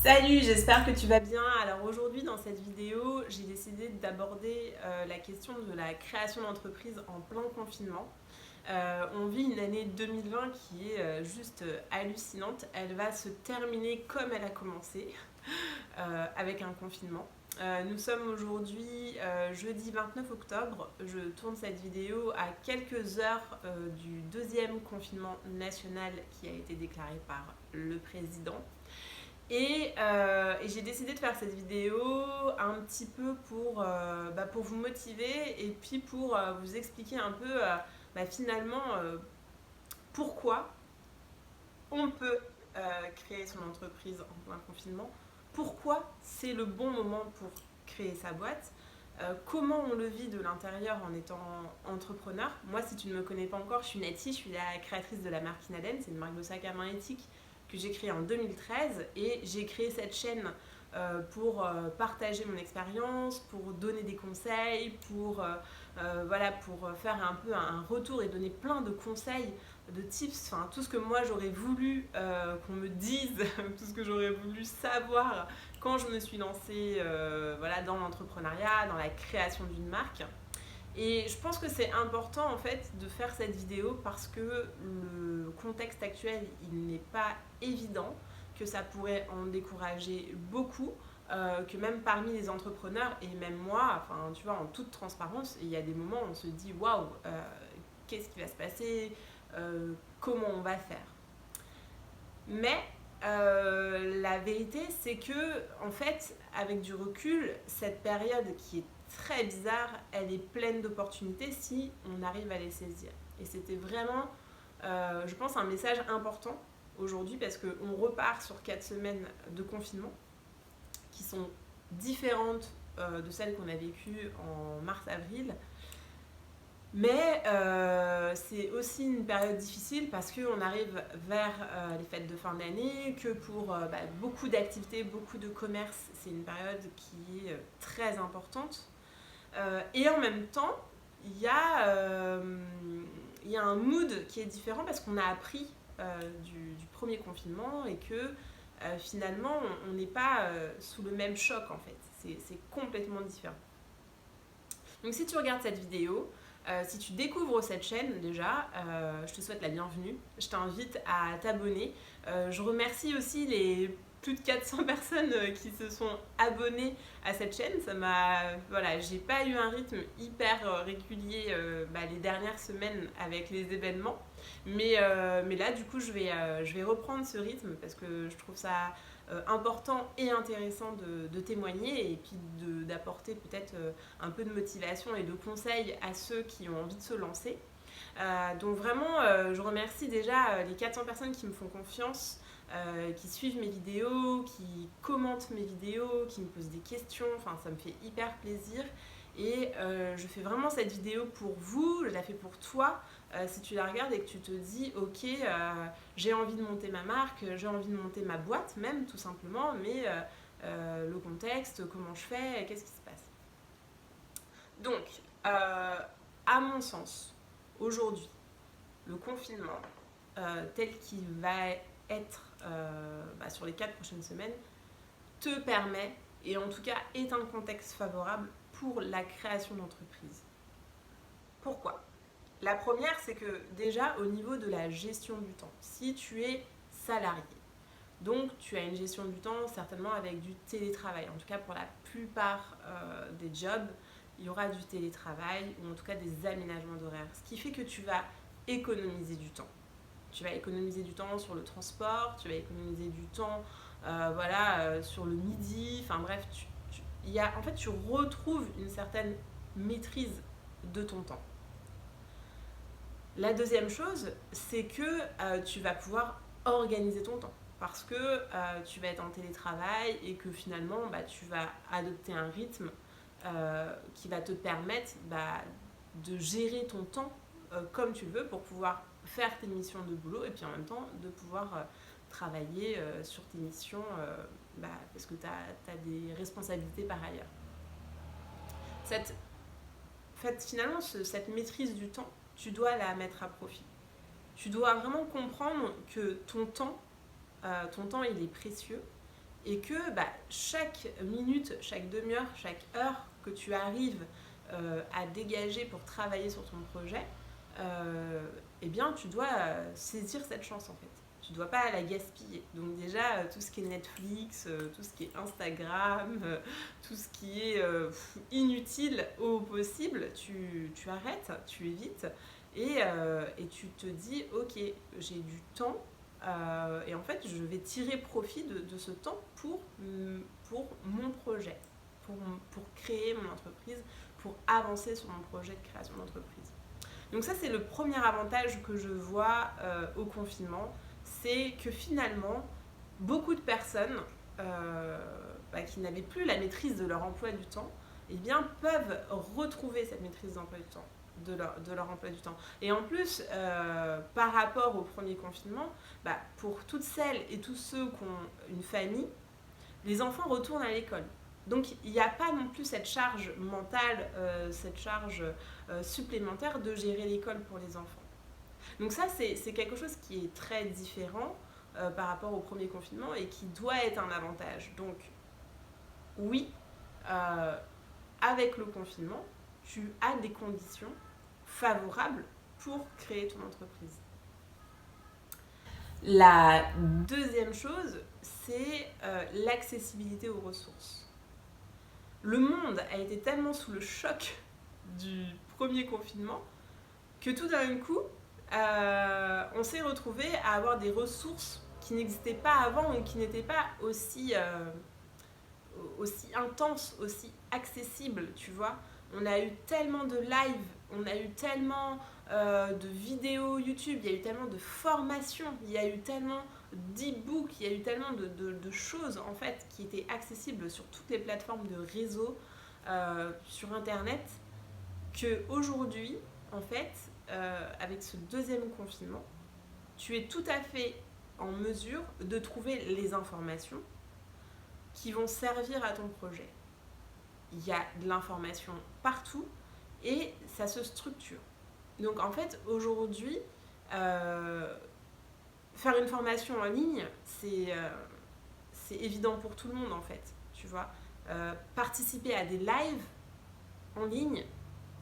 Salut, j'espère que tu vas bien. Alors aujourd'hui dans cette vidéo, j'ai décidé d'aborder la question de la création d'entreprise en plein confinement. On vit une année 2020 qui est juste hallucinante. Elle va se terminer comme elle a commencé, avec un confinement. Nous sommes aujourd'hui jeudi 29 octobre. Je tourne cette vidéo à quelques heures du deuxième confinement national qui a été déclaré par le président. Et j'ai décidé de faire cette vidéo un petit peu pour vous motiver et puis pour vous expliquer un peu finalement pourquoi on peut créer son entreprise en plein confinement, pourquoi c'est le bon moment pour créer sa boîte, comment on le vit de l'intérieur en étant entrepreneur. Moi, si tu ne me connais pas encore, je suis Nati, je suis la créatrice de la marque Inaden, c'est une marque de sac à main éthique que j'ai créée en 2013 et j'ai créé cette chaîne pour partager mon expérience, pour donner des conseils, pour faire un peu un retour et donner plein de conseils, de tips, enfin tout ce que moi j'aurais voulu qu'on me dise, tout ce que j'aurais voulu savoir quand je me suis lancée dans l'entrepreneuriat, dans la création d'une marque. Et je pense que c'est important en fait de faire cette vidéo parce que le contexte actuel il n'est pas évident, que ça pourrait en décourager beaucoup, que même parmi les entrepreneurs et même moi, enfin tu vois en toute transparence, il y a des moments où on se dit waouh, qu'est-ce qui va se passer, comment on va faire. Mais la vérité, c'est que, en fait, avec du recul, cette période qui est très bizarre, elle est pleine d'opportunités si on arrive à les saisir. Et c'était vraiment, je pense, un message important aujourd'hui parce qu'on repart sur 4 semaines de confinement qui sont différentes de celles qu'on a vécues en mars-avril. Mais c'est aussi une période difficile parce qu'on arrive vers les fêtes de fin d'année, que pour beaucoup d'activités, beaucoup de commerces, c'est une période qui est très importante. Et en même temps, il y, a, il y a un mood qui est différent parce qu'on a appris du premier confinement et que finalement, on n'est pas sous le même choc en fait. C'est complètement différent. Donc si tu regardes cette vidéo, si tu découvres cette chaîne déjà, je te souhaite la bienvenue. Je t'invite à t'abonner. Je remercie aussi les plus de 400 personnes qui se sont abonnées à cette chaîne. J'ai pas eu un rythme hyper régulier les dernières semaines avec les événements. Mais là, du coup, je vais reprendre ce rythme parce que je trouve ça important et intéressant de témoigner et puis d'apporter peut-être un peu de motivation et de conseils à ceux qui ont envie de se lancer. Donc vraiment, je remercie déjà les 400 personnes qui me font confiance, qui suivent mes vidéos, qui commentent mes vidéos, qui me posent des questions. Enfin, ça me fait hyper plaisir. Et je fais vraiment cette vidéo pour vous, je la fais pour toi. Si tu la regardes et que tu te dis, ok, j'ai envie de monter ma marque, j'ai envie de monter ma boîte même, tout simplement, mais le contexte, comment je fais, qu'est-ce qui se passe. Donc, à mon sens, aujourd'hui, le confinement tel qu'il va être sur les 4 prochaines semaines te permet, et en tout cas est un contexte favorable pour la création d'entreprise. Pourquoi ? La première, c'est que déjà au niveau de la gestion du temps, si tu es salarié, donc tu as une gestion du temps certainement avec du télétravail, en tout cas pour la plupart des jobs, il y aura du télétravail ou en tout cas des aménagements d'horaires, ce qui fait que tu vas économiser du temps. Tu vas économiser du temps sur le transport, tu vas économiser du temps sur le midi, enfin bref, tu retrouves une certaine maîtrise de ton temps. La deuxième chose, c'est que tu vas pouvoir organiser ton temps parce que tu vas être en télétravail et que finalement tu vas adopter un rythme qui va te permettre de gérer ton temps comme tu le veux pour pouvoir faire tes missions de boulot et puis en même temps de pouvoir travailler sur tes missions parce que tu as des responsabilités par ailleurs. Cette maîtrise du temps, tu dois la mettre à profit. Tu dois vraiment comprendre que ton temps il est précieux et que chaque minute, chaque demi-heure, chaque heure que tu arrives à dégager pour travailler sur ton projet, eh bien tu dois saisir cette chance en fait. Tu ne dois pas la gaspiller. Donc déjà, tout ce qui est Netflix, tout ce qui est Instagram, tout ce qui est inutile au possible, tu arrêtes, tu évites et tu te dis, ok, j'ai du temps et en fait, je vais tirer profit de ce temps pour mon projet, pour créer mon entreprise, pour avancer sur mon projet de création d'entreprise. Donc ça, c'est le premier avantage que je vois au confinement, c'est que finalement, beaucoup de personnes qui n'avaient plus la maîtrise de leur emploi du temps, eh bien, peuvent retrouver cette maîtrise d'emploi du temps, de leur emploi du temps. Et en plus, par rapport au premier confinement, pour toutes celles et tous ceux qui ont une famille, les enfants retournent à l'école. Donc il n'y a pas non plus cette charge mentale, cette charge supplémentaire de gérer l'école pour les enfants. Donc ça, c'est quelque chose qui est très différent par rapport au premier confinement et qui doit être un avantage. Donc oui, avec le confinement, tu as des conditions favorables pour créer ton entreprise. La deuxième chose, c'est l'accessibilité aux ressources. Le monde a été tellement sous le choc du premier confinement que tout d'un coup, on s'est retrouvé à avoir des ressources qui n'existaient pas avant ou qui n'étaient pas aussi intenses, aussi accessibles, tu vois. On a eu tellement de live, on a eu tellement de vidéos YouTube, il y a eu tellement de formations, il y a eu tellement d'e-books, il y a eu tellement de choses en fait qui étaient accessibles sur toutes les plateformes de réseau, sur internet, qu'aujourd'hui, en fait, avec ce deuxième confinement, tu es tout à fait en mesure de trouver les informations qui vont servir à ton projet. Il y a de l'information partout et ça se structure. Donc en fait, aujourd'hui, faire une formation en ligne, c'est évident pour tout le monde en fait, tu vois. Participer à des lives en ligne,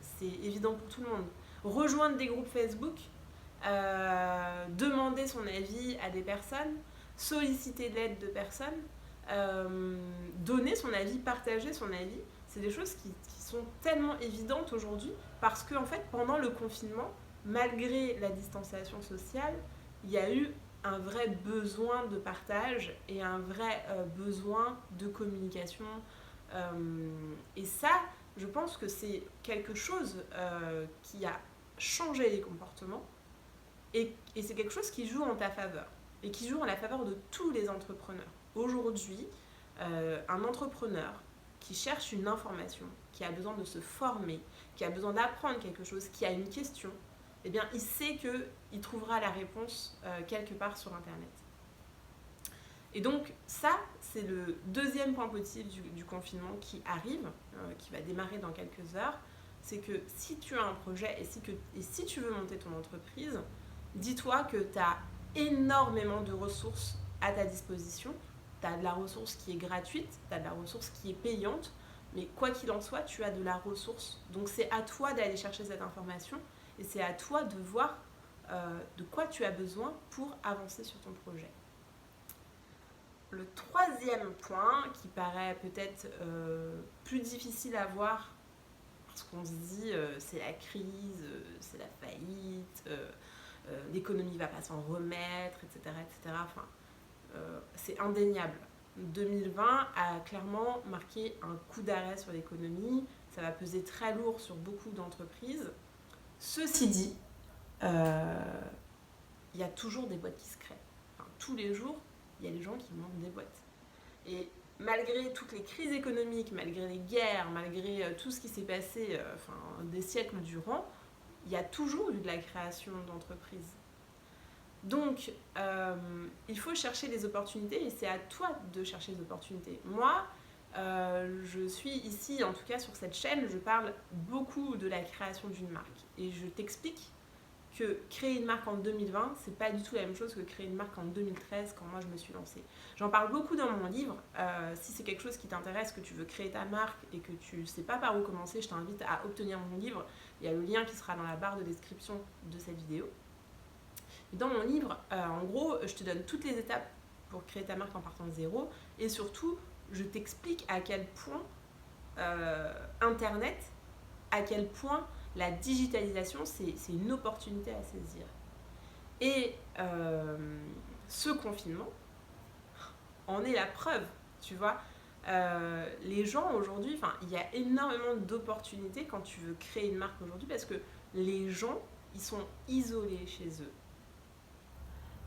c'est évident pour tout le monde. Rejoindre des groupes Facebook, demander son avis à des personnes, solliciter de l'aide de personnes, donner son avis, partager son avis, c'est des choses qui sont tellement évidentes aujourd'hui parce que en fait, pendant le confinement, malgré la distanciation sociale, il y a eu un vrai besoin de partage et un vrai besoin de communication. Et ça, je pense que c'est quelque chose qui a changé les comportements et c'est quelque chose qui joue en ta faveur et qui joue en la faveur de tous les entrepreneurs. Aujourd'hui, un entrepreneur qui cherche une information, qui a besoin de se former, qui a besoin d'apprendre quelque chose, qui a une question, eh bien, il sait qu'il trouvera la réponse quelque part sur Internet. Et donc ça, c'est le deuxième point positif du confinement qui arrive, qui va démarrer dans quelques heures. C'est que si tu as un projet et si tu veux monter ton entreprise, dis-toi que tu as énormément de ressources à ta disposition. Tu as de la ressource qui est gratuite, tu as de la ressource qui est payante, mais quoi qu'il en soit, tu as de la ressource. Donc c'est à toi d'aller chercher cette information et c'est à toi de voir de quoi tu as besoin pour avancer sur ton projet. Le troisième point, qui paraît peut-être plus difficile à voir, parce qu'on se dit c'est la crise, c'est la faillite, l'économie ne va pas s'en remettre, etc. etc. Enfin, c'est indéniable. 2020 a clairement marqué un coup d'arrêt sur l'économie, ça va peser très lourd sur beaucoup d'entreprises. Ceci dit, il y a toujours des boîtes qui se créent. Enfin, tous les jours, il y a des gens qui montent des boîtes. Et malgré toutes les crises économiques, malgré les guerres, malgré tout ce qui s'est passé des siècles durant, il y a toujours eu de la création d'entreprises. Donc, il faut chercher les opportunités et c'est à toi de chercher les opportunités. Moi, je suis ici, en tout cas sur cette chaîne, je parle beaucoup de la création d'une marque. Et je t'explique que créer une marque en 2020, c'est pas du tout la même chose que créer une marque en 2013 quand moi je me suis lancée. J'en parle beaucoup dans mon livre. Si c'est quelque chose qui t'intéresse, que tu veux créer ta marque et que tu sais pas par où commencer, je t'invite à obtenir mon livre. Il y a le lien qui sera dans la barre de description de cette vidéo. Et dans mon livre, en gros, je te donne toutes les étapes pour créer ta marque en partant de zéro et surtout, je t'explique à quel point Internet, à quel point la digitalisation, c'est une opportunité à saisir. Et ce confinement en est la preuve, tu vois. Les gens aujourd'hui, il y a énormément d'opportunités quand tu veux créer une marque aujourd'hui parce que les gens, ils sont isolés chez eux.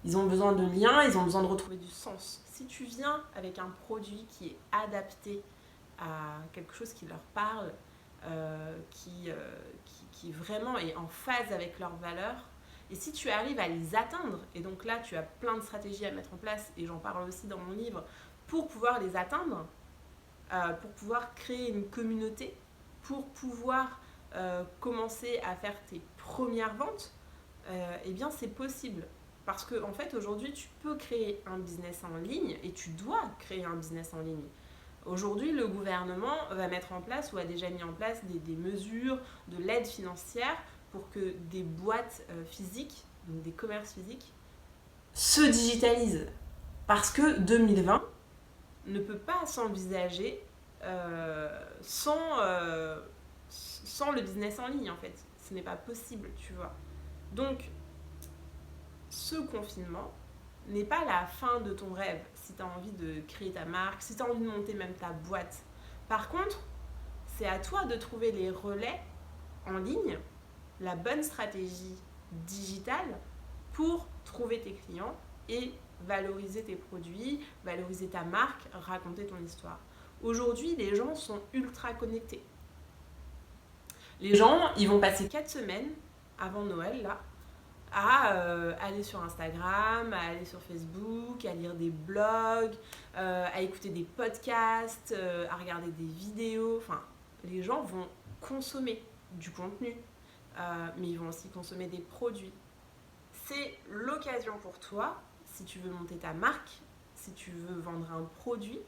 Ils ont besoin de liens, ils ont besoin de retrouver du sens. Si tu viens avec un produit qui est adapté à quelque chose qui leur parle, qui vraiment est en phase avec leurs valeurs, et si tu arrives à les atteindre, et donc là tu as plein de stratégies à mettre en place, et j'en parle aussi dans mon livre, pour pouvoir les atteindre, pour pouvoir créer une communauté, pour pouvoir commencer à faire tes premières ventes, eh bien c'est possible. Parce que en fait aujourd'hui tu peux créer un business en ligne et tu dois créer un business en ligne. Aujourd'hui, le gouvernement va mettre en place ou a déjà mis en place des mesures de l'aide financière pour que des boîtes physiques, donc des commerces physiques, se digitalisent. Parce que 2020 ne peut pas s'envisager sans le business en ligne en fait. Ce n'est pas possible, tu vois. Donc, ce confinement n'est pas la fin de ton rêve si tu as envie de créer ta marque, si tu as envie de monter même ta boîte. Par contre, c'est à toi de trouver les relais en ligne, la bonne stratégie digitale pour trouver tes clients et valoriser tes produits, valoriser ta marque, raconter ton histoire. Aujourd'hui, les gens sont ultra connectés. Les gens, ils vont passer 4 semaines avant Noël, là, à aller sur Instagram, à aller sur Facebook, à lire des blogs, à écouter des podcasts, à regarder des vidéos. Enfin, les gens vont consommer du contenu, mais ils vont aussi consommer des produits. C'est l'occasion pour toi, si tu veux monter ta marque, si tu veux vendre un produit,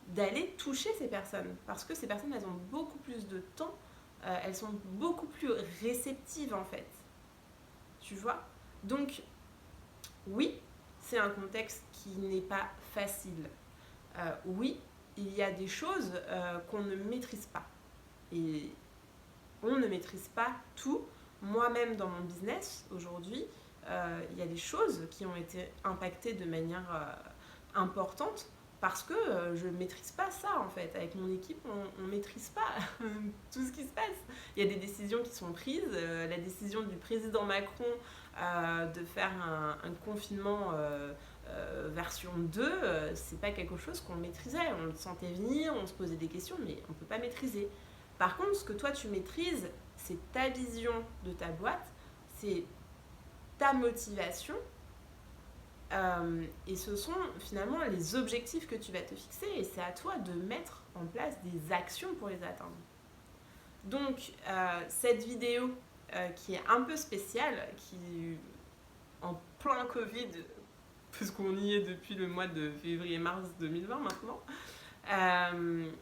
d'aller toucher ces personnes. Parce que ces personnes, elles ont beaucoup plus de temps, elles sont beaucoup plus réceptives en fait. Tu vois? Donc, oui, c'est un contexte qui n'est pas facile. Oui, il y a des choses qu'on ne maîtrise pas. Et on ne maîtrise pas tout. Moi-même, dans mon business, aujourd'hui, il y a des choses qui ont été impactées de manière importante parce que je ne maîtrise pas ça en fait. Avec mon équipe, on ne maîtrise pas tout ce qui se passe. Il y a des décisions qui sont prises. La décision du président Macron de faire un confinement version 2, c'est pas quelque chose qu'on maîtrisait. On le sentait venir, on se posait des questions, mais on ne peut pas maîtriser. Par contre, ce que toi tu maîtrises, c'est ta vision de ta boîte, c'est ta motivation. Et ce sont finalement les objectifs que tu vas te fixer et c'est à toi de mettre en place des actions pour les atteindre. Donc cette vidéo qui est un peu spéciale, qui en plein Covid, puisqu'on y est depuis le mois de février-mars 2020 maintenant,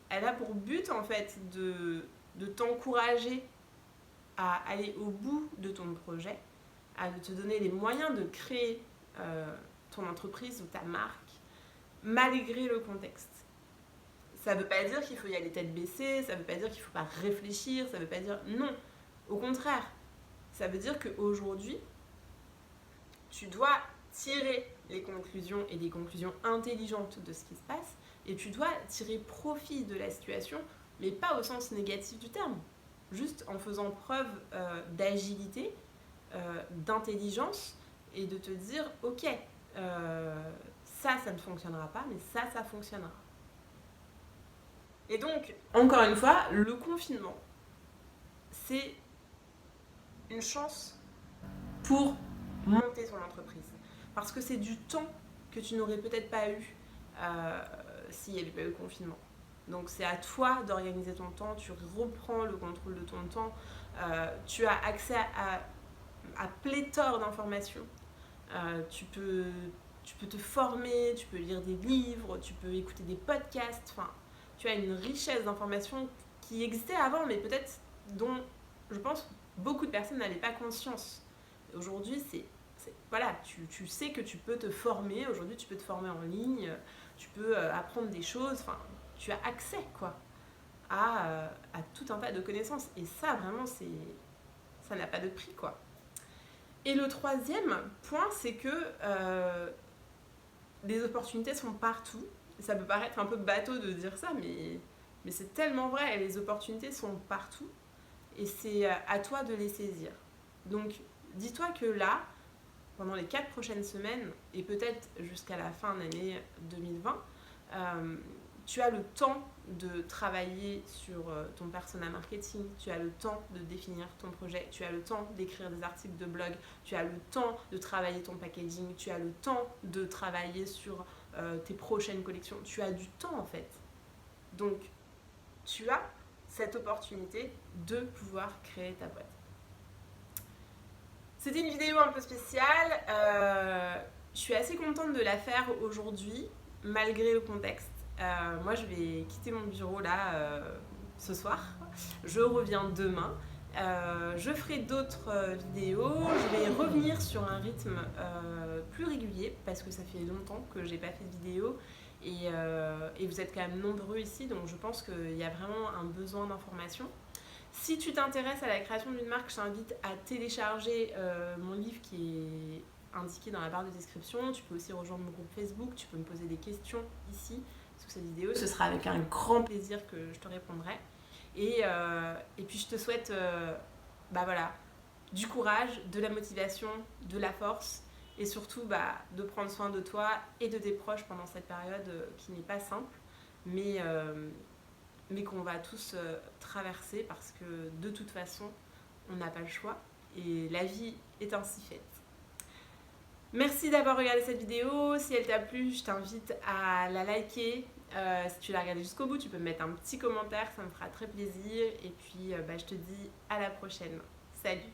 elle a pour but en fait de t'encourager à aller au bout de ton projet, à te donner les moyens de créer ton entreprise ou ta marque, malgré le contexte. Ça ne veut pas dire qu'il faut y aller tête baissée, ça ne veut pas dire qu'il ne faut pas réfléchir, ça ne veut pas dire... Non, au contraire, ça veut dire qu'aujourd'hui, tu dois tirer les conclusions et des conclusions intelligentes de ce qui se passe et tu dois tirer profit de la situation, mais pas au sens négatif du terme, juste en faisant preuve d'agilité, d'intelligence et de te dire, ok, ça ne fonctionnera pas, mais ça fonctionnera. Et donc, encore une fois, le confinement, c'est une chance pour monter son entreprise. Parce que c'est du temps que tu n'aurais peut-être pas eu s'il n'y avait pas eu le confinement. Donc c'est à toi d'organiser ton temps, tu reprends le contrôle de ton temps, tu as accès à pléthore d'informations. Tu peux te former, tu peux lire des livres, tu peux écouter des podcasts. Enfin, tu as une richesse d'informations qui existait avant, mais peut-être dont, je pense, beaucoup de personnes n'avaient pas conscience. Aujourd'hui, voilà, tu sais que tu peux te former. Aujourd'hui, tu peux te former en ligne, tu peux apprendre des choses. Enfin, tu as accès, quoi, à tout un tas de connaissances. Et ça, vraiment, ça n'a pas de prix, quoi. Et le troisième point, c'est que les opportunités sont partout. Ça peut paraître un peu bateau de dire ça, mais c'est tellement vrai. Les opportunités sont partout et c'est à toi de les saisir. Donc, dis-toi que là, pendant les 4 prochaines semaines, et peut-être jusqu'à la fin de l'année 2020, tu as le temps de travailler sur ton persona marketing, tu as le temps de définir ton projet, tu as le temps d'écrire des articles de blog, tu as le temps de travailler ton packaging, tu as le temps de travailler sur tes prochaines collections. Tu as du temps en fait. Donc, tu as cette opportunité de pouvoir créer ta boîte. C'était une vidéo un peu spéciale. Je suis assez contente de la faire aujourd'hui, malgré le contexte. Moi, je vais quitter mon bureau là ce soir. Je reviens demain. Je ferai d'autres vidéos. Je vais revenir sur un rythme plus régulier parce que ça fait longtemps que j'ai pas fait de vidéo. Et vous êtes quand même nombreux ici, donc je pense qu'il y a vraiment un besoin d'information. Si tu t'intéresses à la création d'une marque, je t'invite à télécharger mon livre qui est indiqué dans la barre de description. Tu peux aussi rejoindre mon groupe Facebook, tu peux me poser des questions ici sous cette vidéo. Ce sera avec un grand plaisir que je te répondrai. Et puis je te souhaite voilà, du courage, de la motivation, de la force et surtout de prendre soin de toi et de tes proches pendant cette période qui n'est pas simple, mais qu'on va tous traverser parce que de toute façon, on n'a pas le choix et la vie est ainsi faite. Merci d'avoir regardé cette vidéo. Si elle t'a plu, je t'invite à la liker. Si tu l'as regardée jusqu'au bout, tu peux me mettre un petit commentaire, ça me fera très plaisir. Et puis, je te dis à la prochaine. Salut!